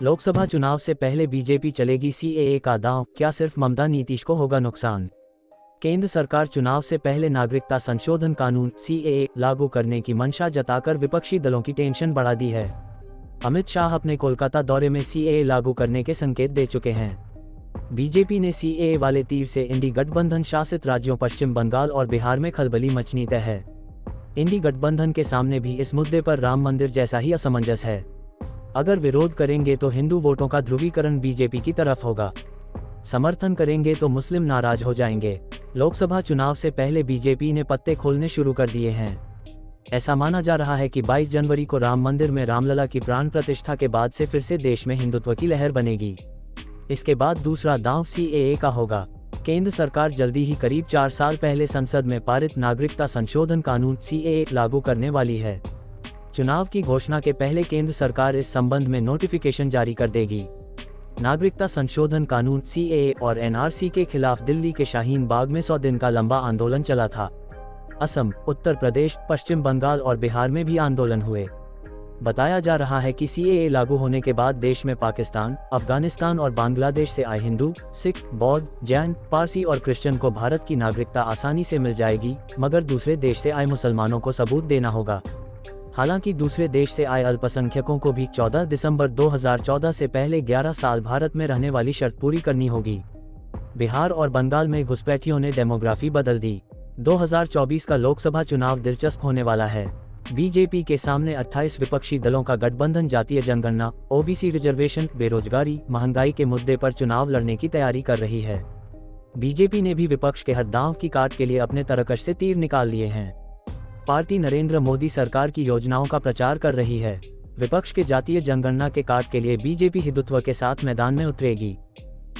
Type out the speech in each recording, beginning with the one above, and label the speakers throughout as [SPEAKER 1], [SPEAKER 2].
[SPEAKER 1] लोकसभा चुनाव से पहले बीजेपी चलेगी सीएए का दांव, क्या सिर्फ ममता नीतीश को होगा नुकसान। केंद्र सरकार चुनाव से पहले नागरिकता संशोधन कानून सीएए लागू करने की मंशा जताकर विपक्षी दलों की टेंशन बढ़ा दी है। अमित शाह अपने कोलकाता दौरे में सीएए लागू करने के संकेत दे चुके हैं। बीजेपी ने सीएए वाले तीर से इंडी गठबंधन शासित राज्यों पश्चिम बंगाल और बिहार में खलबली मचनी तय है। इंडी गठबंधन के सामने भी इस मुद्दे पर राम मंदिर जैसा ही असमंजस है। अगर विरोध करेंगे तो हिंदू वोटों का ध्रुवीकरण बीजेपी की तरफ होगा, समर्थन करेंगे तो मुस्लिम नाराज हो जाएंगे। लोकसभा चुनाव से पहले बीजेपी ने पत्ते खोलने शुरू कर दिए हैं। ऐसा माना जा रहा है कि 22 जनवरी को राम मंदिर में रामलला की प्राण प्रतिष्ठा के बाद से फिर से देश में हिंदुत्व की लहर बनेगी। इसके बाद दूसरा दांव सीएए का होगा। केंद्र सरकार जल्दी ही करीब 4 साल पहले संसद में पारित नागरिकता संशोधन कानून सीएए लागू करने वाली है। चुनाव की घोषणा के पहले केंद्र सरकार इस संबंध में नोटिफिकेशन जारी कर देगी। नागरिकता संशोधन कानून सीएए और एनआरसी के खिलाफ दिल्ली के शाहीन बाग में 100 दिन का लंबा आंदोलन चला था। असम, उत्तर प्रदेश, पश्चिम बंगाल और बिहार में भी आंदोलन हुए। बताया जा रहा है कि सीएए लागू होने के बाद देश में पाकिस्तान, अफगानिस्तान और बांग्लादेश से आए हिंदू, सिख, बौद्ध, जैन, पारसी और क्रिश्चियन को भारत की नागरिकता आसानी से मिल जाएगी, मगर दूसरे देश से आए मुसलमानों को सबूत देना होगा। हालांकि दूसरे देश से आए अल्पसंख्यकों को भी 14 दिसंबर 2014 से पहले 11 साल भारत में रहने वाली शर्त पूरी करनी होगी। बिहार और बंगाल में घुसपैठियों ने डेमोग्राफी बदल दी। 2024 का लोकसभा चुनाव दिलचस्प होने वाला है। बीजेपी के सामने 28 विपक्षी दलों का गठबंधन जातीय जनगणना, ओबीसी रिजर्वेशन, बेरोजगारी, महंगाई के मुद्दे पर चुनाव लड़ने की तैयारी कर रही है। बीजेपी ने भी विपक्ष के हर दांव की काट के लिए अपने तरकश से तीर निकाल लिए हैं। पार्टी नरेंद्र मोदी सरकार की योजनाओं का प्रचार कर रही है। विपक्ष के जातीय जनगणना के काट के लिए बीजेपी हिंदुत्व के साथ मैदान में उतरेगी।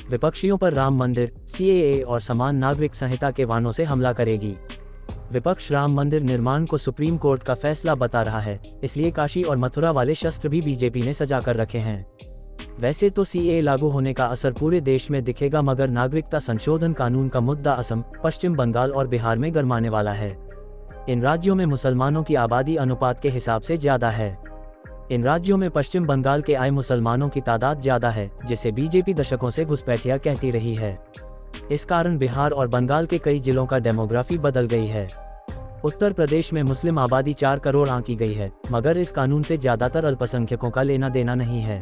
[SPEAKER 1] विपक्षियों पर राम मंदिर, सीएए और समान नागरिक संहिता के वाणों से हमला करेगी। विपक्ष राम मंदिर निर्माण को सुप्रीम कोर्ट का फैसला बता रहा है, इसलिए काशी और मथुरा वाले शस्त्र भी बीजेपी ने सजा कर रखे हैं। वैसे तो सीएए लागू होने का असर पूरे देश में दिखेगा, मगर नागरिकता संशोधन कानून का मुद्दा असम, पश्चिम बंगाल और बिहार में गरमाने वाला है। इन राज्यों में मुसलमानों की आबादी अनुपात के हिसाब से ज्यादा है। इन राज्यों में पश्चिम बंगाल के आए मुसलमानों की तादाद ज्यादा है, जिसे बीजेपी दशकों से घुसपैठिया कहती रही है। इस कारण बिहार और बंगाल के कई जिलों का डेमोग्राफी बदल गई है। उत्तर प्रदेश में मुस्लिम आबादी 4 करोड़ आंकी गई है, मगर इस कानून से ज्यादातर अल्पसंख्यकों का लेना देना नहीं है।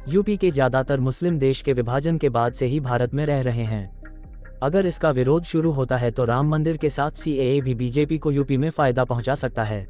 [SPEAKER 1] यूपी के ज्यादातर मुस्लिम देश के विभाजन के बाद से ही भारत में रह रहे हैं। अगर इसका विरोध शुरू होता है तो राम मंदिर के साथ सीएए भी बीजेपी को यूपी में फायदा पहुंचा सकता है।